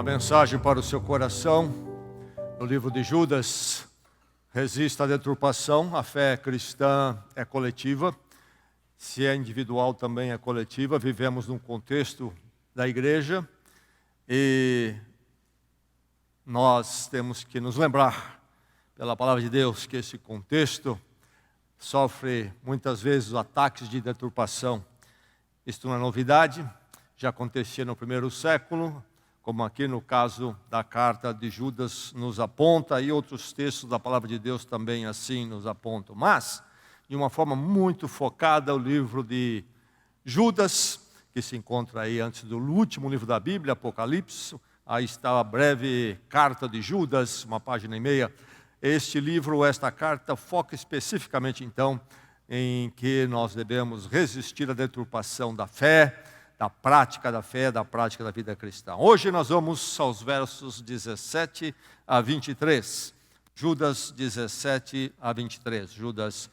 A mensagem para o seu coração, no livro de Judas: resista à deturpação. A fé cristã é coletiva, se é individual também é coletiva. Vivemos num contexto da igreja e nós temos que nos lembrar, pela palavra de Deus, que esse contexto sofre muitas vezes ataques de deturpação. Isto não é novidade, já acontecia no primeiro século, como aqui no caso da carta de Judas nos aponta, e outros textos da palavra de Deus também assim nos apontam. Mas, de uma forma muito focada, o livro de Judas, que se encontra aí antes do último livro da Bíblia, Apocalipse, aí está a breve carta de Judas, uma página e meia. Este livro, esta carta, foca especificamente então em que nós devemos resistir à deturpação da fé, da prática da fé, da prática da vida cristã. Hoje nós vamos aos versos 17 a 23. Judas 17 a 23. Judas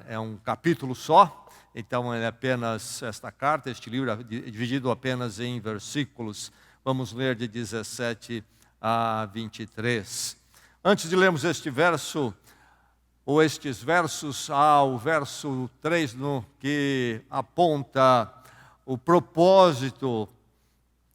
é um capítulo só, então é apenas esta carta, este livro é dividido apenas em versículos. Vamos ler de 17 a 23. Antes de lermos este verso, ou estes versos, o verso 3, que aponta o propósito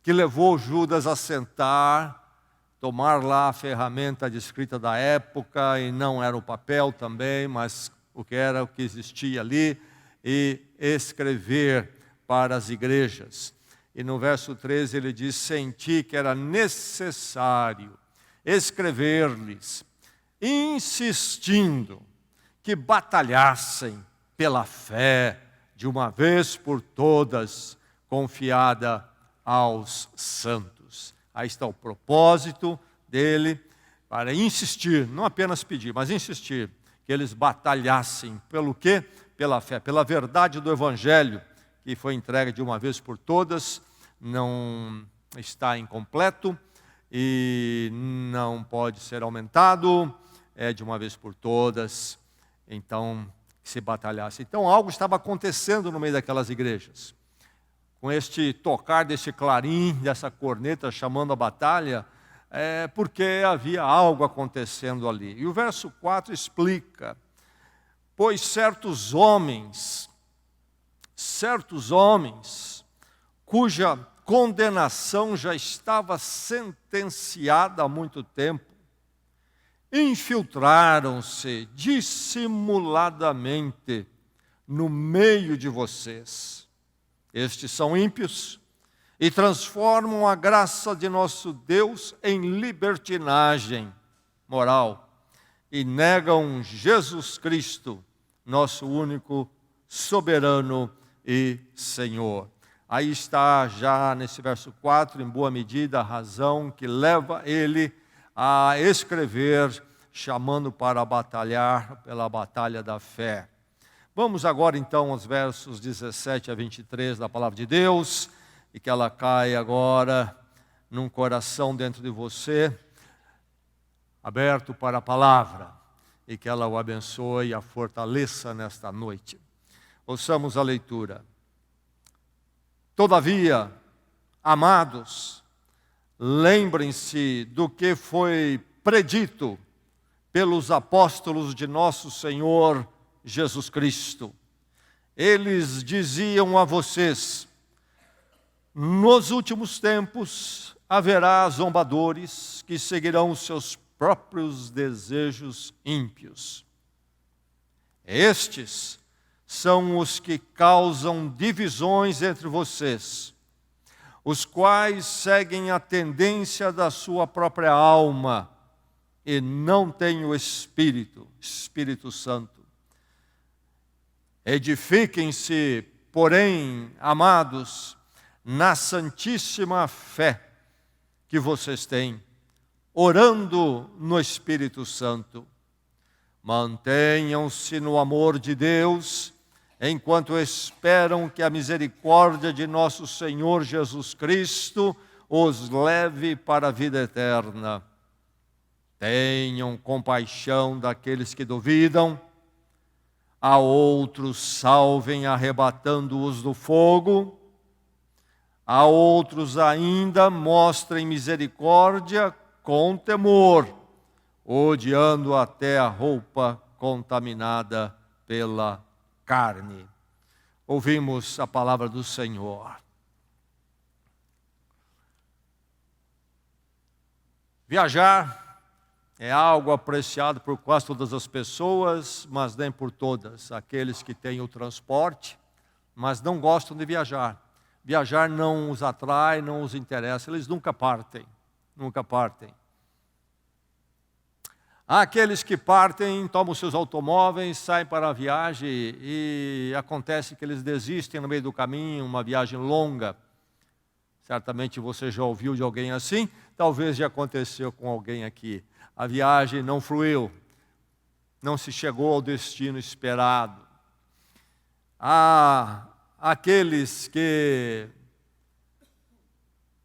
que levou Judas a sentar, tomar lá a ferramenta descrita da época, e não era o papel também, mas o que era, o que existia ali, e escrever para as igrejas. E no verso 13 ele diz: senti que era necessário escrever-lhes, insistindo que batalhassem pela fé, de uma vez por todas, confiada aos santos. Aí está o propósito dele, para insistir, não apenas pedir, mas insistir, que eles batalhassem pelo quê? Pela fé, pela verdade do Evangelho, que foi entregue de uma vez por todas, não está incompleto e não pode ser aumentado, é de uma vez por todas, então que se batalhasse. Então algo estava acontecendo no meio daquelas igrejas. Com este tocar desse clarim, dessa corneta chamando a batalha, porque havia algo acontecendo ali. E o verso 4 explica: pois certos homens, cuja condenação já estava sentenciada há muito tempo, infiltraram-se dissimuladamente no meio de vocês. Estes são ímpios e transformam a graça de nosso Deus em libertinagem moral e negam Jesus Cristo, nosso único soberano e Senhor. Aí está já nesse verso 4, em boa medida, a razão que leva ele a escrever, chamando para batalhar pela batalha da fé. Vamos agora então aos versos 17 a 23 da palavra de Deus, e que ela caia agora num coração dentro de você, aberto para a palavra, e que ela o abençoe e a fortaleça nesta noite. Ouçamos a leitura. Todavia, amados, lembrem-se do que foi predito pelos apóstolos de nosso Senhor Jesus Cristo. Eles diziam a vocês: nos últimos tempos haverá zombadores que seguirão os seus próprios desejos ímpios. Estes são os que causam divisões entre vocês, os quais seguem a tendência da sua própria alma e não têm o Espírito Santo. Edifiquem-se, porém, amados, na santíssima fé que vocês têm, orando no Espírito Santo. Mantenham-se no amor de Deus, enquanto esperam que a misericórdia de nosso Senhor Jesus Cristo os leve para a vida eterna. Tenham compaixão daqueles que duvidam, a outros salvem arrebatando-os do fogo, A outros ainda mostrem misericórdia com temor, odiando até a roupa contaminada pela carne. Ouvimos a palavra do Senhor. Viajar é algo apreciado por quase todas as pessoas, mas nem por todas. Aqueles que têm o transporte, mas não gostam de viajar. Viajar não os atrai, não os interessa, eles nunca partem, nunca partem. Há aqueles que partem, tomam seus automóveis, saem para a viagem e acontece que eles desistem no meio do caminho, uma viagem longa. Certamente você já ouviu de alguém assim, talvez já aconteceu com alguém aqui. A viagem não fluiu, não se chegou ao destino esperado. Há aqueles que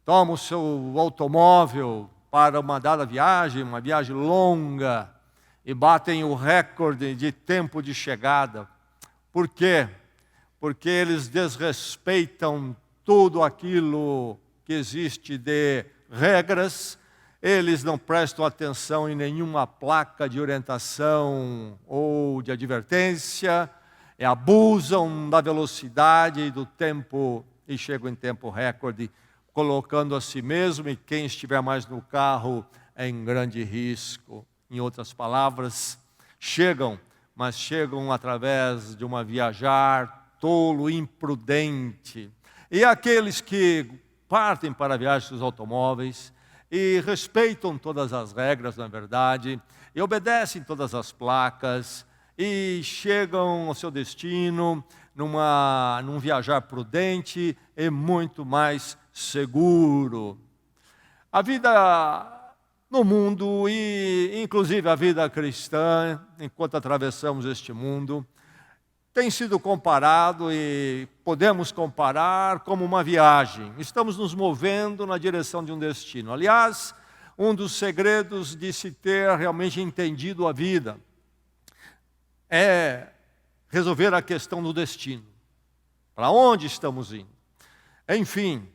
tomam o seu automóvel para uma dada viagem, uma viagem longa, e batem o recorde de tempo de chegada. Por quê? Porque eles desrespeitam tudo aquilo que existe de regras, eles não prestam atenção em nenhuma placa de orientação ou de advertência, abusam da velocidade e do tempo e chegam em tempo recorde, colocando a si mesmo e quem estiver mais no carro em grande risco. Em outras palavras, mas chegam através de uma viajar tolo, imprudente. E aqueles que partem para a viagem dos automóveis e respeitam todas as regras, na verdade, e obedecem todas as placas e chegam ao seu destino num viajar prudente e muito mais seguro. A vida no mundo e inclusive a vida cristã, enquanto atravessamos este mundo, tem sido comparado e podemos comparar como uma viagem. Estamos nos movendo na direção de um destino. Aliás, um dos segredos de se ter realmente entendido a vida é resolver a questão do destino. Para onde estamos indo? Enfim,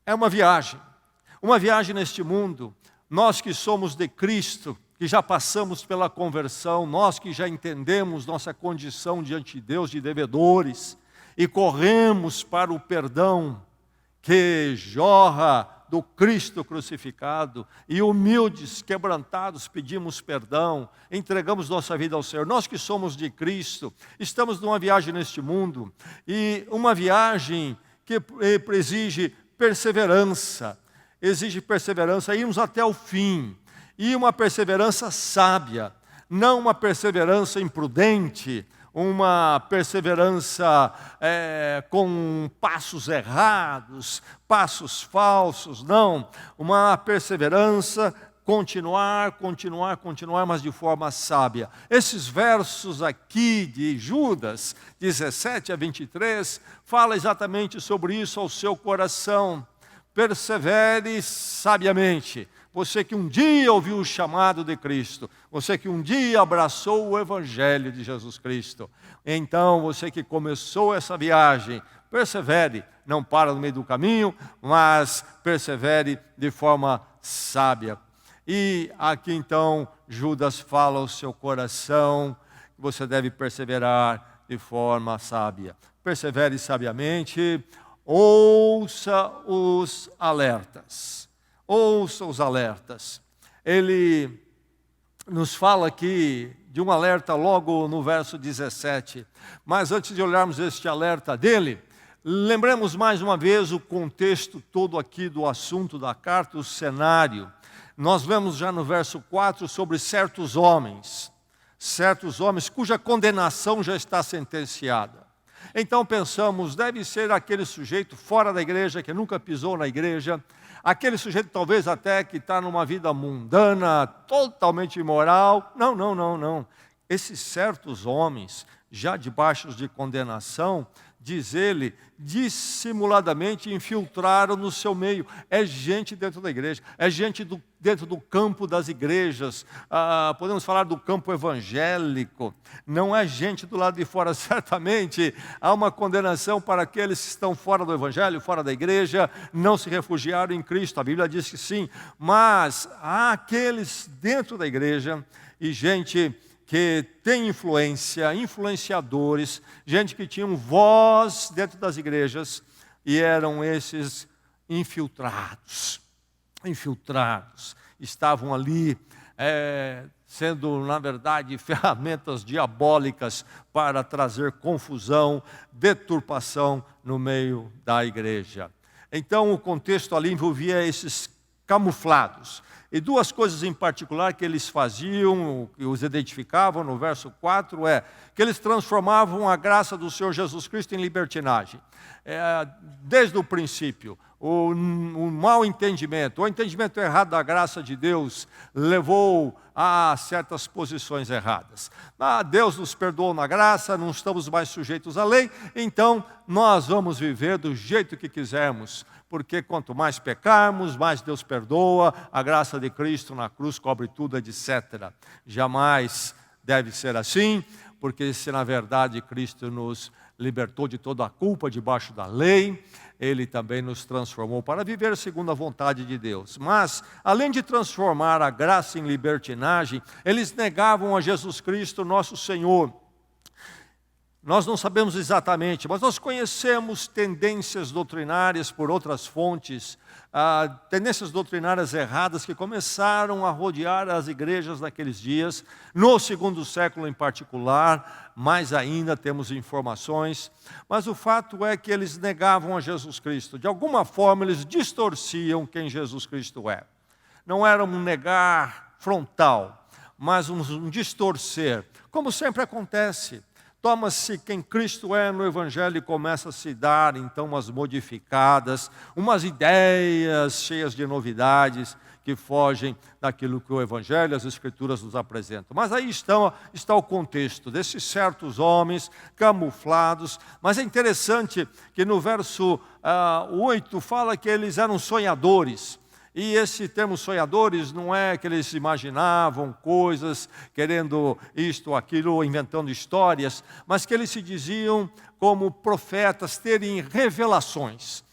é uma viagem neste mundo. Nós que somos de Cristo, que já passamos pela conversão, nós que já entendemos nossa condição diante de Deus de devedores e corremos para o perdão que jorra do Cristo crucificado e humildes, quebrantados, pedimos perdão, entregamos nossa vida ao Senhor. Nós que somos de Cristo, estamos numa viagem neste mundo e uma viagem que exige perseverança, irmos até o fim. E uma perseverança sábia, não uma perseverança imprudente, uma perseverança com passos errados, passos falsos, não. Uma perseverança, continuar, mas de forma sábia. Esses versos aqui de Judas, 17 a 23, fala exatamente sobre isso ao seu coração. Persevere sabiamente. Você que um dia ouviu o chamado de Cristo, você que um dia abraçou o Evangelho de Jesus Cristo, então você que começou essa viagem, persevere, não para no meio do caminho, mas persevere de forma sábia. E aqui então Judas fala ao seu coração que você deve perseverar de forma sábia. Persevere sabiamente, ouça os alertas. Ouça os alertas. Ele nos fala aqui de um alerta logo no verso 17. Mas antes de olharmos este alerta dele, lembremos mais uma vez o contexto todo aqui do assunto da carta, o cenário. Nós vemos já no verso 4 sobre certos homens cuja condenação já está sentenciada. Então pensamos, deve ser aquele sujeito fora da igreja, que nunca pisou na igreja, aquele sujeito talvez até que está numa vida mundana, totalmente imoral. Não. esses certos homens, já debaixo de condenação, diz ele, dissimuladamente infiltraram no seu meio. É gente dentro da igreja, é gente dentro do campo das igrejas, podemos falar do campo evangélico, não é gente do lado de fora. Certamente há uma condenação para aqueles que estão fora do evangelho, fora da igreja, não se refugiaram em Cristo, a Bíblia diz que sim, mas há aqueles dentro da igreja e gente que tem influência, influenciadores, gente que tinha voz dentro das igrejas, e eram esses infiltrados, estavam ali sendo, na verdade, ferramentas diabólicas para trazer confusão, deturpação no meio da igreja. Então o contexto ali envolvia esses camuflados. E duas coisas em particular que eles faziam, que os identificavam no verso 4, que eles transformavam a graça do Senhor Jesus Cristo em libertinagem. Desde o princípio, o mau entendimento, o entendimento errado da graça de Deus levou a certas posições erradas. Deus nos perdoou na graça, não estamos mais sujeitos à lei, então nós vamos viver do jeito que quisermos, porque quanto mais pecarmos, mais Deus perdoa, a graça de Cristo na cruz cobre tudo, etc. Jamais deve ser assim, porque se na verdade Cristo nos libertou de toda a culpa debaixo da lei, Ele também nos transformou para viver segundo a vontade de Deus. Mas, além de transformar a graça em libertinagem, eles negavam a Jesus Cristo, nosso Senhor. Nós não sabemos exatamente, mas nós conhecemos tendências doutrinárias por outras fontes, tendências doutrinárias erradas que começaram a rodear as igrejas naqueles dias, no segundo século em particular, mais ainda temos informações, mas o fato é que eles negavam a Jesus Cristo. De alguma forma eles distorciam quem Jesus Cristo é. Não era um negar frontal, mas um distorcer, como sempre acontece. Toma-se quem Cristo é no Evangelho e começa a se dar, então, umas modificadas, umas ideias cheias de novidades que fogem daquilo que o Evangelho e as Escrituras nos apresentam. Mas aí está o contexto desses certos homens camuflados. Mas é interessante que no verso 8 fala que eles eram sonhadores. E esse termo sonhadores não é que eles imaginavam coisas, querendo isto ou aquilo, ou inventando histórias, mas que eles se diziam como profetas, terem revelações.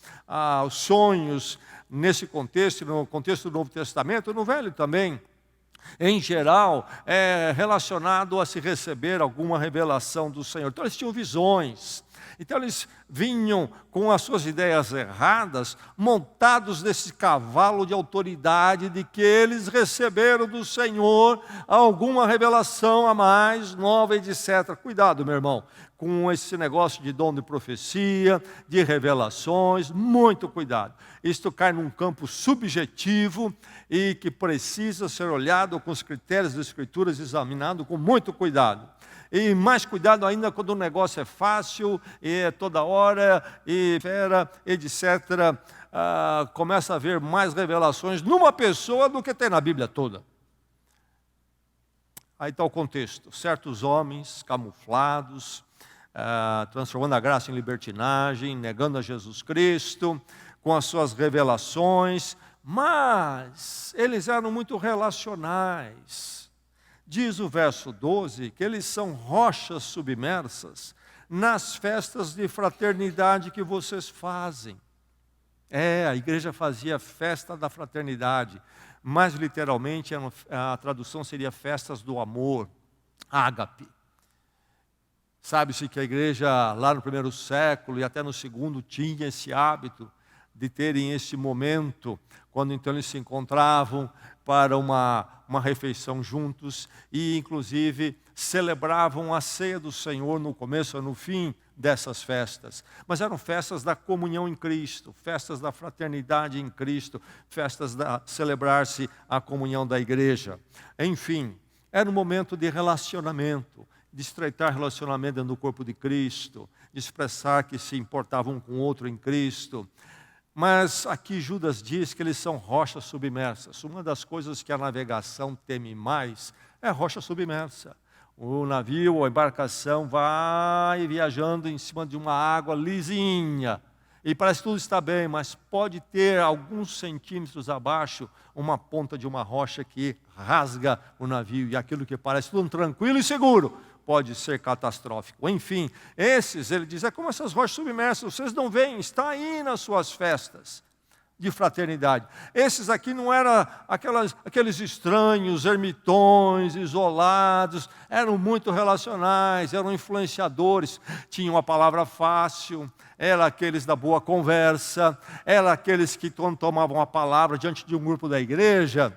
Os sonhos, nesse contexto, no contexto do Novo Testamento, no Velho também, em geral, é relacionado a se receber alguma revelação do Senhor. Então eles tinham visões. Então eles vinham com as suas ideias erradas, montados nesse cavalo de autoridade de que eles receberam do Senhor alguma revelação a mais, nova, etc. Cuidado, meu irmão, com esse negócio de dom de profecia, de revelações, muito cuidado. Isto cai num campo subjetivo e que precisa ser olhado com os critérios das Escrituras, examinado com muito cuidado. E mais cuidado ainda quando o negócio é fácil, e é toda hora, e etc. Começa a haver mais revelações numa pessoa do que tem na Bíblia toda. Aí está o contexto. Certos homens camuflados, transformando a graça em libertinagem, negando a Jesus Cristo, com as suas revelações, mas eles eram muito relacionais. Diz o verso 12 que eles são rochas submersas nas festas de fraternidade que vocês fazem. A igreja fazia festa da fraternidade, mas literalmente a tradução seria festas do amor, ágape. Sabe-se que a igreja lá no primeiro século e até no segundo tinha esse hábito de terem esse momento, quando então eles se encontravam para uma refeição juntos e inclusive celebravam a ceia do Senhor no começo ou no fim dessas festas. Mas eram festas da comunhão em Cristo, festas da fraternidade em Cristo, festas da celebrar-se a comunhão da igreja. Enfim, era um momento de relacionamento, de estreitar relacionamento dentro do corpo de Cristo, de expressar que se importavam um com o outro em Cristo. Mas aqui Judas diz que eles são rochas submersas. Uma das coisas que a navegação teme mais é rocha submersa. O navio, a embarcação vai viajando em cima de uma água lisinha. E parece que tudo está bem, mas pode ter alguns centímetros abaixo uma ponta de uma rocha que rasga o navio. E aquilo que parece tudo tranquilo e seguro pode ser catastrófico. Enfim, ele diz, é como essas rochas submersas, vocês não veem, está aí nas suas festas de fraternidade. Esses aqui não eram aqueles estranhos, ermitões, isolados, eram muito relacionais, eram influenciadores, tinham a palavra fácil, eram aqueles da boa conversa, eram aqueles que quando tomavam a palavra diante de um grupo da igreja,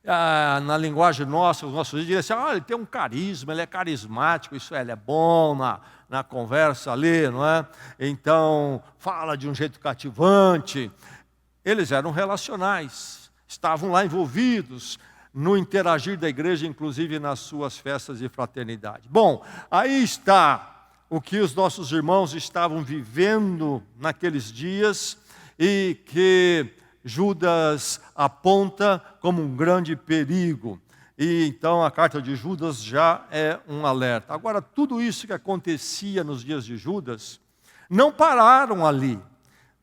na linguagem nossa, os nossos dias, diziam assim, ele tem um carisma, ele é carismático, isso é, ele é bom na conversa ali, não é? Então, fala de um jeito cativante. Eles eram relacionais, estavam lá envolvidos no interagir da igreja, inclusive nas suas festas de fraternidade. Bom, aí está o que os nossos irmãos estavam vivendo naqueles dias e que Judas aponta como um grande perigo. E então a carta de Judas já é um alerta. Agora, tudo isso que acontecia nos dias de Judas não pararam ali.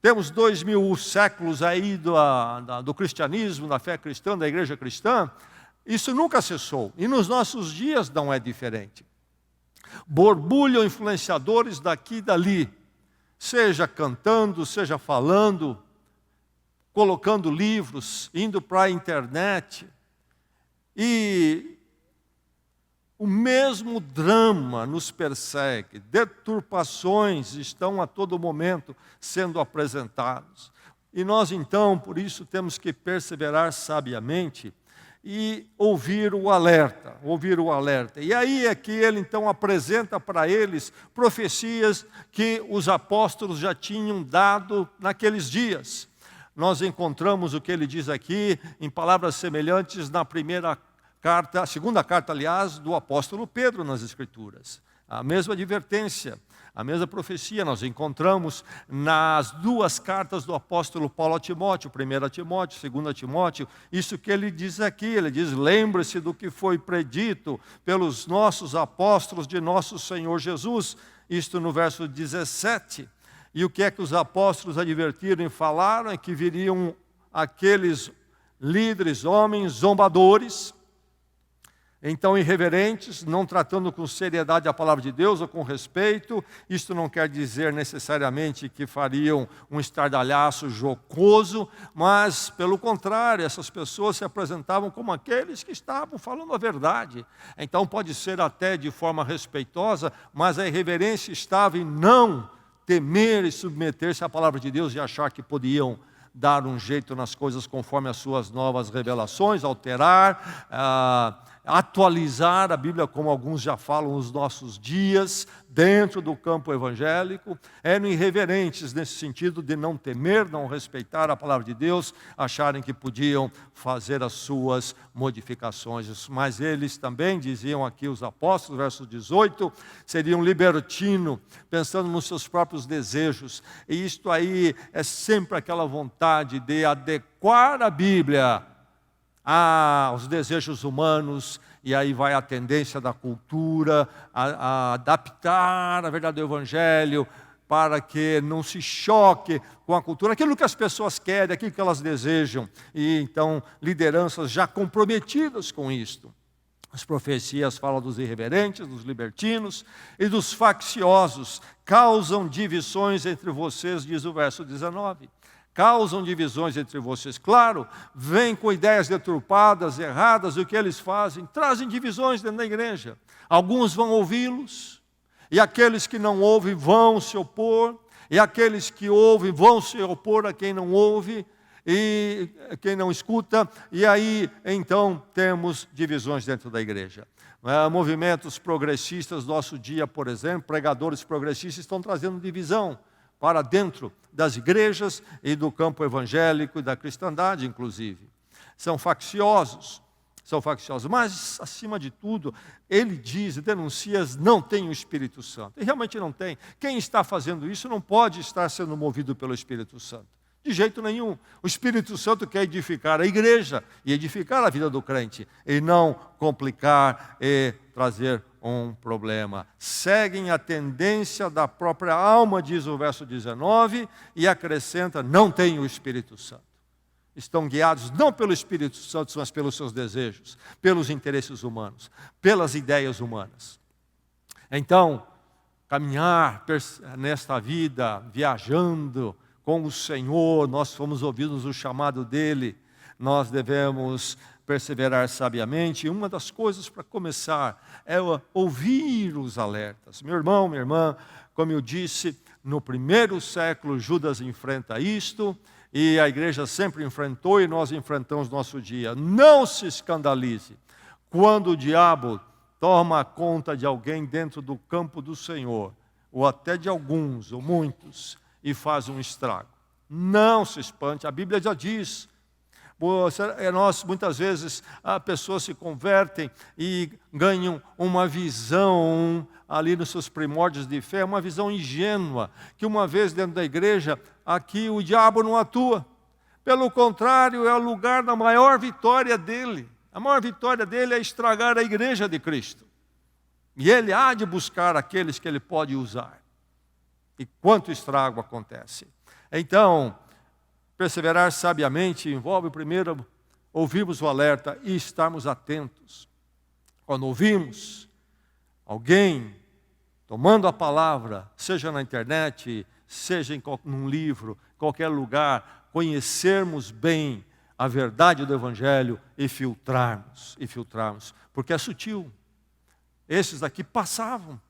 Temos 2000 séculos aí do cristianismo, da fé cristã, da igreja cristã. Isso nunca cessou. E nos nossos dias não é diferente. Borbulham influenciadores daqui e dali. Seja cantando, seja falando, colocando livros, indo para a internet. E o mesmo drama nos persegue, deturpações estão a todo momento sendo apresentados. E nós então, por isso, temos que perseverar sabiamente e ouvir o alerta, E aí é que ele então apresenta para eles profecias que os apóstolos já tinham dado naqueles dias. Nós encontramos o que ele diz aqui em palavras semelhantes na a segunda carta, aliás, do apóstolo Pedro nas Escrituras. A mesma advertência, a mesma profecia nós encontramos nas duas cartas do apóstolo Paulo a Timóteo, 1 Timóteo, 2 Timóteo. Isso que ele diz aqui, ele diz, lembre-se do que foi predito pelos nossos apóstolos de nosso Senhor Jesus. Isto no verso 17. E o que é que os apóstolos advertiram e falaram? É que viriam aqueles líderes, homens zombadores, então irreverentes, não tratando com seriedade a palavra de Deus ou com respeito. Isto não quer dizer necessariamente que fariam um estardalhaço jocoso, mas pelo contrário, essas pessoas se apresentavam como aqueles que estavam falando a verdade. Então pode ser até de forma respeitosa, mas a irreverência estava em não temer e submeter-se à palavra de Deus e achar que podiam dar um jeito nas coisas conforme as suas novas revelações, alterar, atualizar a Bíblia, como alguns já falam nos nossos dias, dentro do campo evangélico. Eram irreverentes nesse sentido de não temer, não respeitar a palavra de Deus, acharem que podiam fazer as suas modificações. Mas eles também diziam aqui, os apóstolos, verso 18, seriam libertinos, pensando nos seus próprios desejos. E isto aí é sempre aquela vontade de adequar a Bíblia aos desejos humanos, e aí vai a tendência da cultura a adaptar a verdade do Evangelho para que não se choque com a cultura, aquilo que as pessoas querem, aquilo que elas desejam. E então lideranças já comprometidas com isto. As profecias falam dos irreverentes, dos libertinos e dos facciosos. Causam divisões entre vocês, diz o verso 19. Causam divisões entre vocês. Claro, vêm com ideias deturpadas, erradas, o que eles fazem? Trazem divisões dentro da igreja. Alguns vão ouvi-los, e aqueles que não ouvem vão se opor, e aqueles que ouvem vão se opor a quem não ouve, e quem não escuta, e aí então temos divisões dentro da igreja. Movimentos progressistas do nosso dia, por exemplo, pregadores progressistas estão trazendo divisão para dentro das igrejas e do campo evangélico e da cristandade, inclusive. São facciosos, mas, acima de tudo, ele diz e denuncia, não tem o Espírito Santo. E realmente não tem. Quem está fazendo isso não pode estar sendo movido pelo Espírito Santo. De jeito nenhum. O Espírito Santo quer edificar a igreja e edificar a vida do crente, e não complicar e trazer um problema. Seguem a tendência da própria alma, diz o verso 19, e acrescenta, não tem o Espírito Santo. Estão guiados não pelo Espírito Santo, mas pelos seus desejos, pelos interesses humanos, pelas ideias humanas. Então, caminhar nesta vida, viajando com o Senhor, nós fomos ouvidos o chamado dEle, nós devemos perseverar sabiamente. E uma das coisas para começar é ouvir os alertas. Meu irmão, minha irmã, como eu disse, no primeiro século Judas enfrenta isto, e a igreja sempre enfrentou e nós enfrentamos nosso dia. Não se escandalize quando o diabo toma conta de alguém dentro do campo do Senhor, ou até de alguns, ou muitos, e faz um estrago. Não se espante, a Bíblia já diz. Nós, muitas vezes, pessoas se convertem e ganham uma visão ali nos seus primórdios de fé, uma visão ingênua, que uma vez dentro da igreja, aqui o diabo não atua. Pelo contrário, é o lugar da maior vitória dele. A maior vitória dele é estragar a igreja de Cristo. E ele há de buscar aqueles que ele pode usar. E quanto estrago acontece. Então, perseverar sabiamente envolve primeiro ouvirmos o alerta e estarmos atentos. Quando ouvimos alguém tomando a palavra, seja na internet, seja num livro, qualquer lugar, conhecermos bem a verdade do Evangelho e filtrarmos, porque é sutil. Esses daqui passavam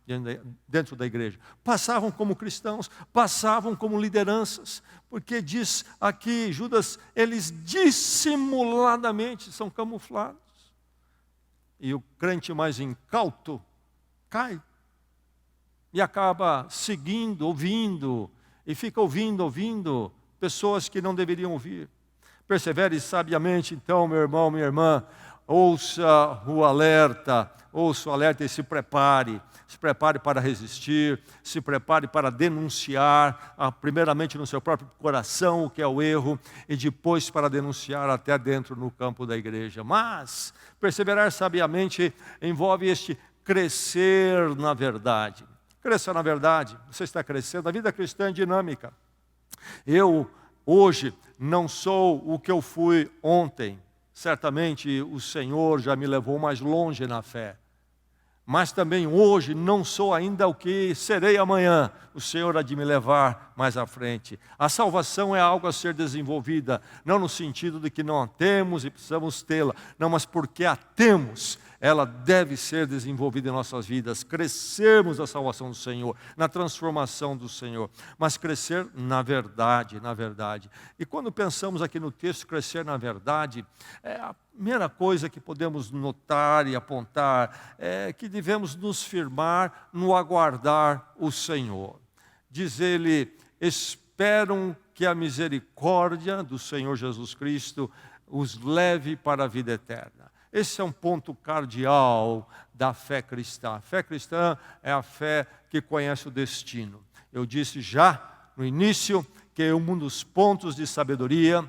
dentro da igreja, passavam como cristãos, passavam como lideranças, porque diz aqui, Judas, eles dissimuladamente são camuflados. E o crente mais incauto cai e acaba seguindo, ouvindo, e fica ouvindo pessoas que não deveriam ouvir. Persevere sabiamente, então, meu irmão, minha irmã, ouça o alerta e se prepare para resistir, se prepare para denunciar, primeiramente no seu próprio coração o que é o erro, e depois para denunciar até dentro no campo da igreja. Mas, perseverar sabiamente envolve este crescer na verdade. Crescer na verdade, você está crescendo, a vida cristã é dinâmica. Eu, hoje, não sou o que eu fui ontem. Certamente o Senhor já me levou mais longe na fé. Mas também hoje não sou ainda o que serei amanhã. O Senhor há de me levar mais à frente. A salvação é algo a ser desenvolvida, não no sentido de que não a temos e precisamos tê-la, não, mas porque a temos, ela deve ser desenvolvida em nossas vidas, crescermos na salvação do Senhor, na transformação do Senhor, mas crescer na verdade. E quando pensamos aqui no texto, crescer na verdade, a primeira coisa que podemos notar e apontar é que devemos nos firmar no aguardar o Senhor. Diz ele, esperam que a misericórdia do Senhor Jesus Cristo os leve para a vida eterna. Esse é um ponto cardeal da fé cristã. A fé cristã é a fé que conhece o destino. Eu disse já no início que é um dos pontos de sabedoria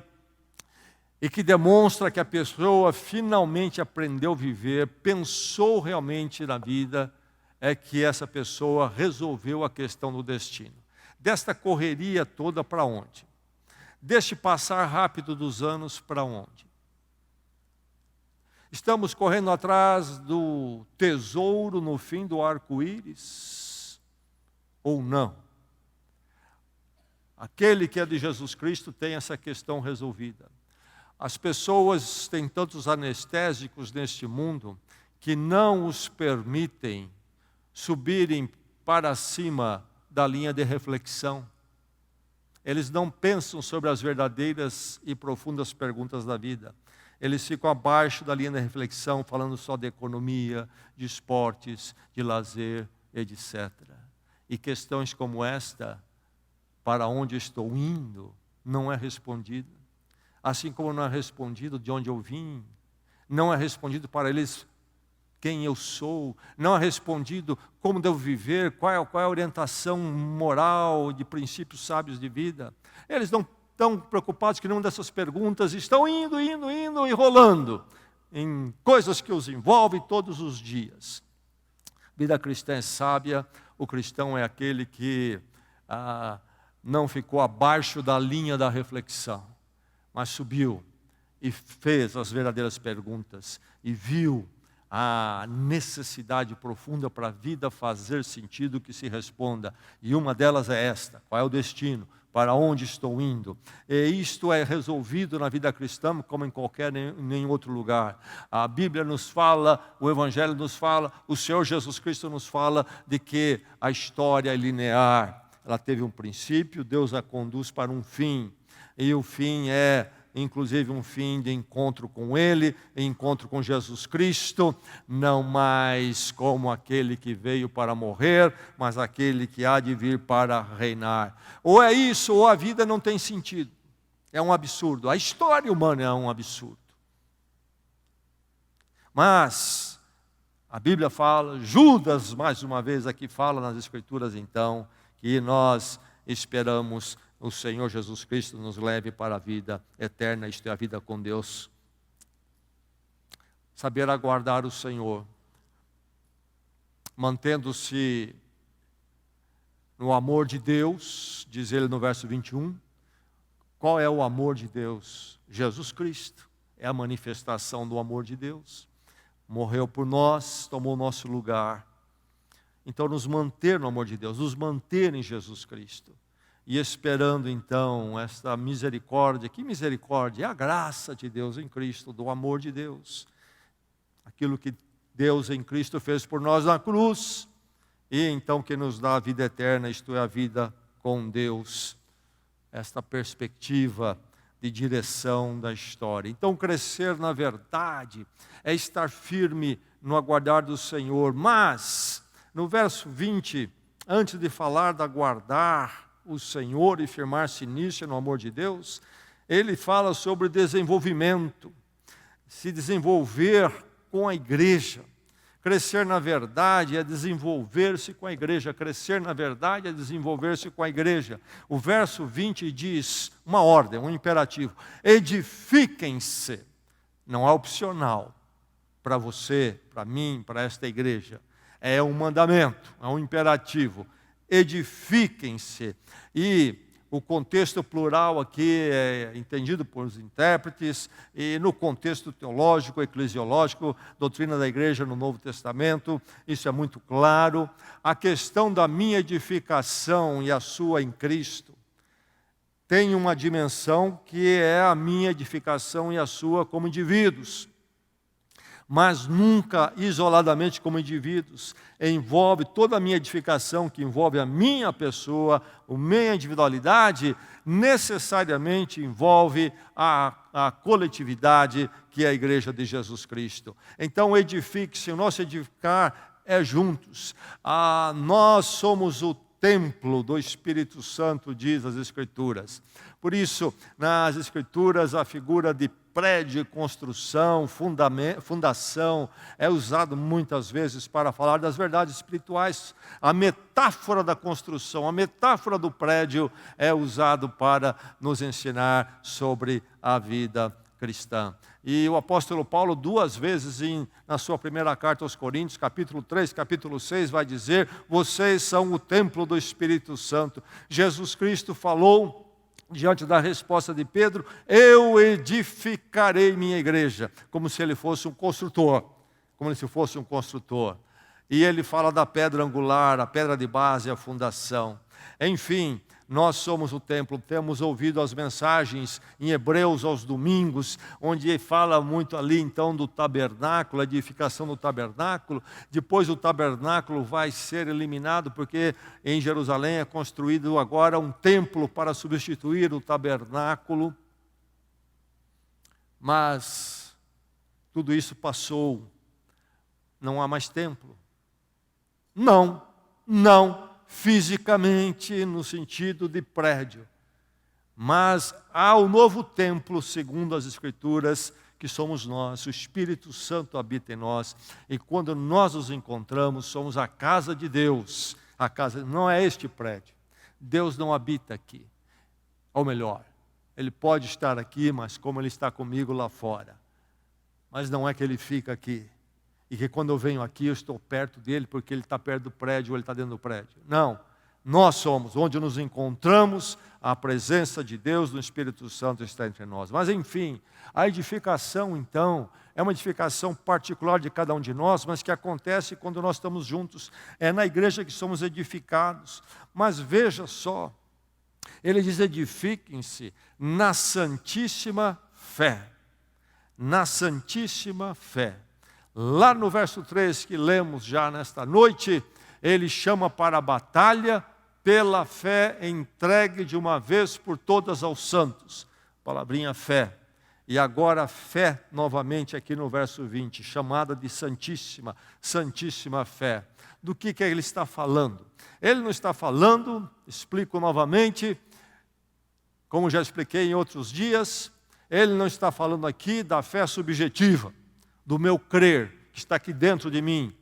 e que demonstra que a pessoa finalmente aprendeu a viver, pensou realmente na vida, é que essa pessoa resolveu a questão do destino. Desta correria toda para onde? Deste passar rápido dos anos para onde? Estamos correndo atrás do tesouro no fim do arco-íris? Ou não? Aquele que é de Jesus Cristo tem essa questão resolvida. As pessoas têm tantos anestésicos neste mundo que não os permitem subirem para cima da linha de reflexão. Eles não pensam sobre as verdadeiras e profundas perguntas da vida. Eles ficam abaixo da linha de reflexão, falando só de economia, de esportes, de lazer, etc. E questões como esta, para onde estou indo, não é respondido. Assim como não é respondido de onde eu vim, não é respondido para eles quem eu sou, não é respondido como devo viver, qual é a orientação moral de princípios sábios de vida. Eles não tão preocupados que nenhuma dessas perguntas estão indo e rolando em coisas que os envolvem todos os dias. Vida cristã é sábia, o cristão é aquele que não ficou abaixo da linha da reflexão, mas subiu e fez as verdadeiras perguntas e viu a necessidade profunda para a vida fazer sentido que se responda. E uma delas é esta: qual é o destino? Para onde estou indo? E isto é resolvido na vida cristã como em qualquer nenhum outro lugar. A Bíblia nos fala, o Evangelho nos fala, o Senhor Jesus Cristo nos fala de que a história é linear. Ela teve um princípio, Deus a conduz para um fim. E o fim é, inclusive, um fim de encontro com Ele, encontro com Jesus Cristo, não mais como aquele que veio para morrer, mas aquele que há de vir para reinar. Ou é isso, ou a vida não tem sentido. É um absurdo. A história humana é um absurdo. Mas a Bíblia fala, Judas, mais uma vez aqui fala nas Escrituras então, que nós esperamos o Senhor Jesus Cristo nos leve para a vida eterna, isto é, a vida com Deus. Saber aguardar o Senhor, mantendo-se no amor de Deus, diz ele no verso 21. Qual é o amor de Deus? Jesus Cristo é a manifestação do amor de Deus. Morreu por nós, tomou o nosso lugar. Então, nos manter no amor de Deus, nos manter em Jesus Cristo. E esperando então esta misericórdia. Que misericórdia? É a graça de Deus em Cristo, do amor de Deus. Aquilo que Deus em Cristo fez por nós na cruz. E então que nos dá a vida eterna, isto é, a vida com Deus. Esta perspectiva de direção da história. Então crescer na verdade é estar firme no aguardar do Senhor. Mas, no verso 20, antes de falar de aguardar o Senhor e firmar-se nisso no amor de Deus, ele fala sobre desenvolvimento, se desenvolver com a igreja. Crescer na verdade é desenvolver-se com a igreja, crescer na verdade é desenvolver-se com a igreja. O verso 20 diz uma ordem, um imperativo: edifiquem-se. Não é opcional para você, para mim, para esta igreja. É um mandamento, é um imperativo. Edifiquem-se. E o contexto plural aqui é entendido por os intérpretes, e no contexto teológico, eclesiológico, doutrina da igreja no Novo Testamento, isso é muito claro. A questão da minha edificação e a sua em Cristo tem uma dimensão que é a minha edificação e a sua como indivíduos. Mas nunca isoladamente como indivíduos. Envolve toda a minha edificação, que envolve a minha pessoa, a minha individualidade, necessariamente envolve a coletividade, que é a igreja de Jesus Cristo. Então edifique-se, o nosso edificar é juntos. Nós somos o templo do Espírito Santo, diz as Escrituras. Por isso, nas Escrituras, a figura de prédio, construção, fundação, é usado muitas vezes para falar das verdades espirituais. A metáfora da construção, a metáfora do prédio é usado para nos ensinar sobre a vida cristã. E o apóstolo Paulo, duas vezes na sua primeira carta aos Coríntios, capítulo 3, capítulo 6, vai dizer: vocês são o templo do Espírito Santo. Jesus Cristo falou, diante da resposta de Pedro: eu edificarei minha igreja, como se ele fosse um construtor, E ele fala da pedra angular, a pedra de base, a fundação. Enfim, nós somos o templo. Temos ouvido as mensagens em Hebreus aos domingos, onde fala muito ali então do tabernáculo, a edificação do tabernáculo. Depois o tabernáculo vai ser eliminado, porque em Jerusalém é construído agora um templo para substituir o tabernáculo. Mas tudo isso passou. Não há mais templo. Não fisicamente no sentido de prédio, mas há o novo templo, segundo as Escrituras, que somos nós. O Espírito Santo habita em nós, e quando nós nos encontramos, somos a casa de Deus. A casa não é este prédio. Deus não habita aqui. Ou melhor, Ele pode estar aqui, mas como Ele está comigo lá fora. Mas não é que Ele fica aqui. E que quando eu venho aqui, eu estou perto dEle, porque Ele está perto do prédio ou Ele está dentro do prédio. Não. Nós somos onde nos encontramos, a presença de Deus, do Espírito Santo está entre nós. Mas enfim, a edificação então, é uma edificação particular de cada um de nós, mas que acontece quando nós estamos juntos. É na igreja que somos edificados. Mas veja só, ele diz: edifiquem-se na santíssima fé. Na santíssima fé. Lá no verso 3 que lemos já nesta noite, ele chama para a batalha pela fé entregue de uma vez por todas aos santos. Palavrinha fé. E agora fé novamente aqui no verso 20, chamada de santíssima, santíssima fé. Do que ele está falando? Ele não está falando, explico novamente, como já expliquei em outros dias, ele não está falando aqui da fé subjetiva, do meu crer, que está aqui dentro de mim,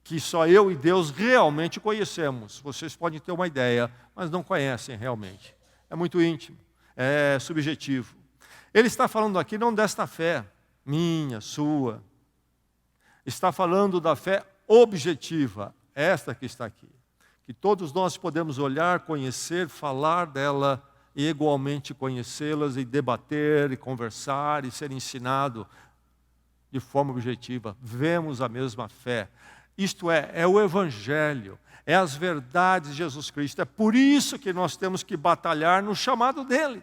que só eu e Deus realmente conhecemos. Vocês podem ter uma ideia, mas não conhecem realmente. É muito íntimo, é subjetivo. Ele está falando aqui não desta fé, minha, sua. Está falando da fé objetiva, esta que está aqui. Que todos nós podemos olhar, conhecer, falar dela e igualmente conhecê-las e debater e conversar e ser ensinado de forma objetiva. Vemos a mesma fé. Isto é o Evangelho, é as verdades de Jesus Cristo. É por isso que nós temos que batalhar no chamado dele.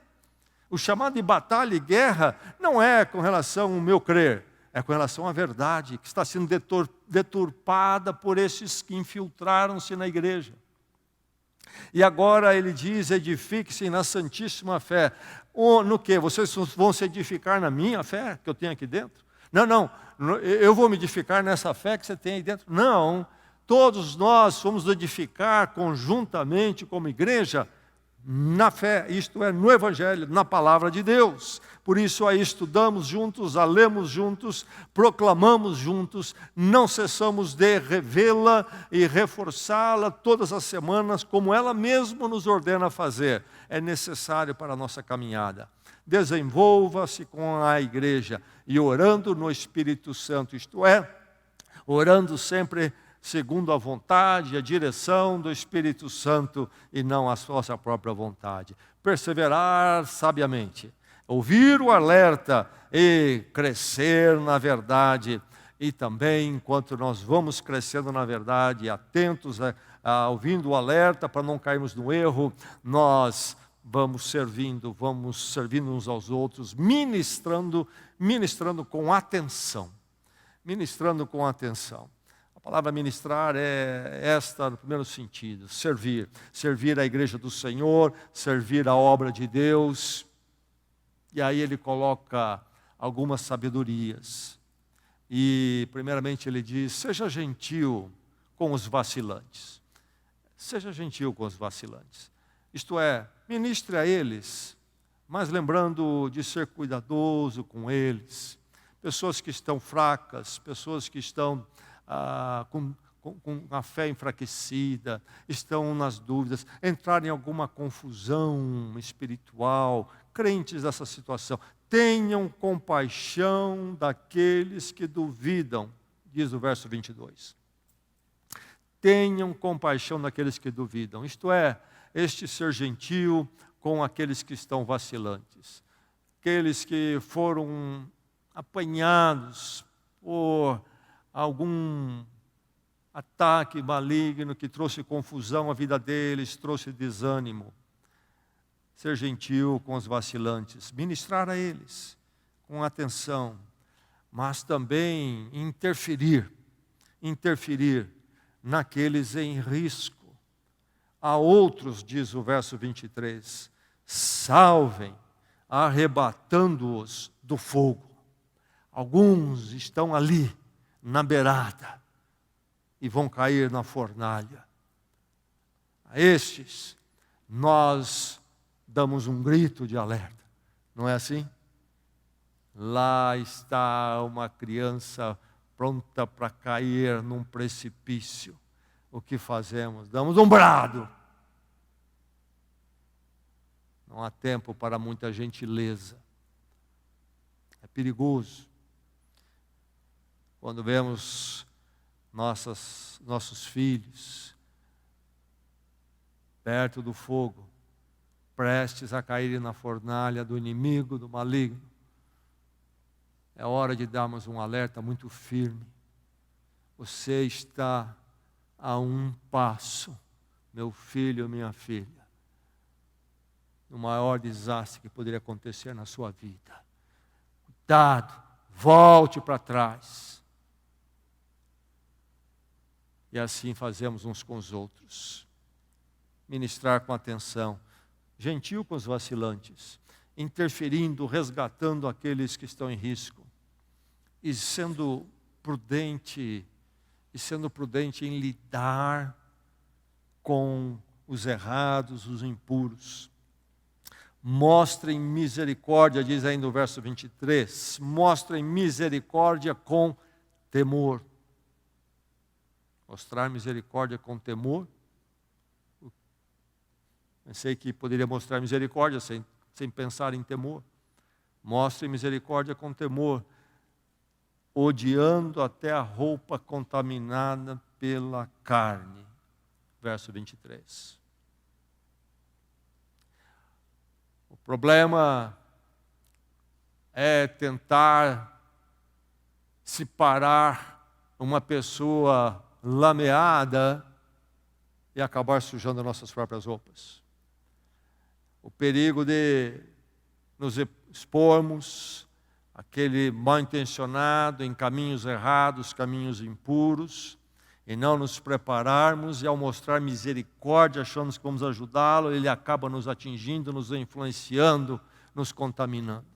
O chamado de batalha e guerra não é com relação ao meu crer, é com relação à verdade que está sendo deturpada por esses que infiltraram-se na igreja. E agora ele diz: edifique-se na santíssima fé. No que? Vocês vão se edificar na minha fé que eu tenho aqui dentro? Não, eu vou me edificar nessa fé que você tem aí dentro. Não, todos nós vamos edificar conjuntamente como igreja na fé, isto é, no Evangelho, na Palavra de Deus. Por isso a estudamos juntos, a lemos juntos, proclamamos juntos, não cessamos de revê-la e reforçá-la todas as semanas, como ela mesma nos ordena fazer. É necessário para a nossa caminhada. Desenvolva-se com a igreja e orando no Espírito Santo, isto é, orando sempre segundo a vontade, a direção do Espírito Santo e não a nossa própria vontade. Perseverar sabiamente, ouvir o alerta e crescer na verdade. E também, enquanto nós vamos crescendo na verdade, atentos ouvindo o alerta para não cairmos no erro, nós vamos servindo uns aos outros, ministrando com atenção. Ministrando com atenção. A palavra ministrar é esta no primeiro sentido, servir. Servir a igreja do Senhor, servir a obra de Deus. E aí ele coloca algumas sabedorias. E primeiramente ele diz: seja gentil com os vacilantes. Seja gentil com os vacilantes. Isto é, ministre a eles, mas lembrando de ser cuidadoso com eles. Pessoas que estão fracas, pessoas que estão com a fé enfraquecida, estão nas dúvidas, entraram em alguma confusão espiritual, crentes dessa situação. Tenham compaixão daqueles que duvidam, diz o verso 22. Tenham compaixão daqueles que duvidam, isto é, este ser gentil com aqueles que estão vacilantes, aqueles que foram apanhados por algum ataque maligno que trouxe confusão à vida deles, trouxe desânimo. Ser gentil com os vacilantes, ministrar a eles com atenção, mas também interferir naqueles em risco. A outros, diz o verso 23, salvem, arrebatando-os do fogo. Alguns estão ali, na beirada, e vão cair na fornalha. A estes, nós damos um grito de alerta, não é assim? Lá está uma criança pronta para cair num precipício. O que fazemos? Damos um brado. Não há tempo para muita gentileza. É perigoso. Quando vemos nossos filhos perto do fogo, prestes a caírem na fornalha do inimigo, do maligno, é hora de darmos um alerta muito firme. Você está a um passo, meu filho, minha filha, do maior desastre que poderia acontecer na sua vida. Cuidado, volte para trás. E assim fazemos uns com os outros. Ministrar com atenção, gentil com os vacilantes, interferindo, resgatando aqueles que estão em risco, e sendo prudente em lidar com os errados, os impuros. Mostrem misericórdia, diz aí no verso 23, mostrem misericórdia com temor. Mostrar misericórdia com temor. Pensei que poderia mostrar misericórdia sem pensar em temor. Mostre misericórdia com temor, odiando até a roupa contaminada pela carne. Verso 23. O problema é tentar separar uma pessoa lameada e acabar sujando nossas próprias roupas. O perigo de nos expormos aquele mal intencionado em caminhos errados, caminhos impuros, e não nos prepararmos, e ao mostrar misericórdia, achamos que vamos ajudá-lo, ele acaba nos atingindo, nos influenciando, nos contaminando.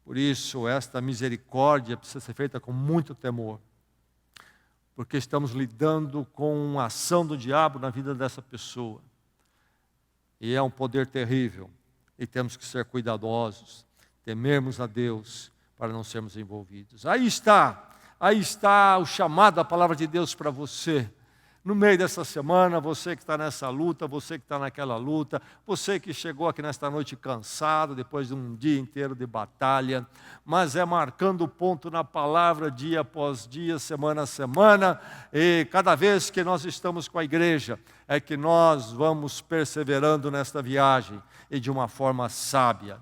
Por isso, esta misericórdia precisa ser feita com muito temor, porque estamos lidando com a ação do diabo na vida dessa pessoa. E é um poder terrível, e temos que ser cuidadosos, temermos a Deus para não sermos envolvidos. Aí está o chamado da palavra de Deus para você. No meio dessa semana, você que está nessa luta, você que está naquela luta, você que chegou aqui nesta noite cansado, depois de um dia inteiro de batalha, mas é marcando o ponto na palavra dia após dia, semana a semana, e cada vez que nós estamos com a igreja, é que nós vamos perseverando nesta viagem, e de uma forma sábia,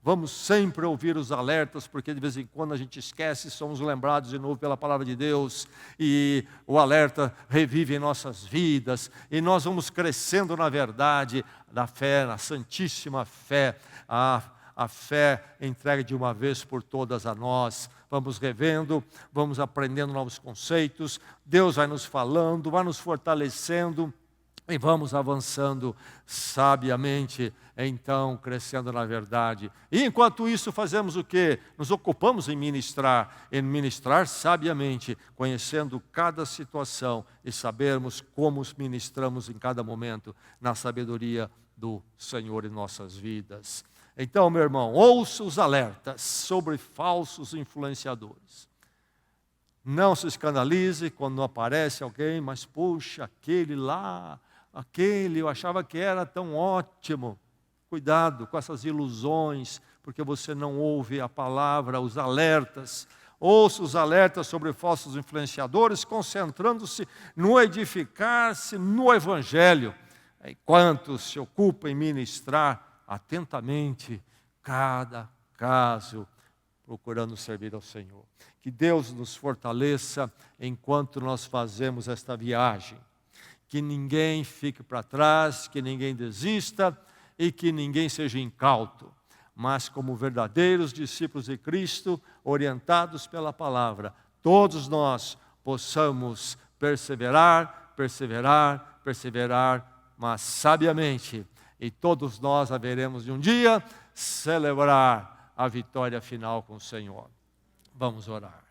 Vamos sempre ouvir os alertas, porque de vez em quando a gente esquece, somos lembrados de novo pela palavra de Deus, e o alerta revive em nossas vidas, e nós vamos crescendo na verdade da fé, na santíssima fé, a fé entregue de uma vez por todas a nós. Vamos revendo, vamos aprendendo novos conceitos, Deus vai nos falando, vai nos fortalecendo, e vamos avançando sabiamente, então crescendo na verdade. E enquanto isso fazemos o quê? Nos ocupamos em ministrar sabiamente, conhecendo cada situação e sabermos como os ministramos em cada momento, na sabedoria do Senhor em nossas vidas. Então, meu irmão, ouça os alertas sobre falsos influenciadores. Não se escandalize quando aparece alguém, mas puxa, aquele eu achava que era tão ótimo. Cuidado com essas ilusões, porque você não ouve a palavra, os alertas. Ouça os alertas sobre falsos influenciadores, concentrando-se no edificar-se no Evangelho, enquanto se ocupa em ministrar atentamente cada caso, procurando servir ao Senhor. Que Deus nos fortaleça enquanto nós fazemos esta viagem. Que ninguém fique para trás, que ninguém desista e que ninguém seja incauto, mas como verdadeiros discípulos de Cristo, orientados pela palavra, todos nós possamos perseverar, mas sabiamente, e todos nós haveremos de um dia celebrar a vitória final com o Senhor. Vamos orar.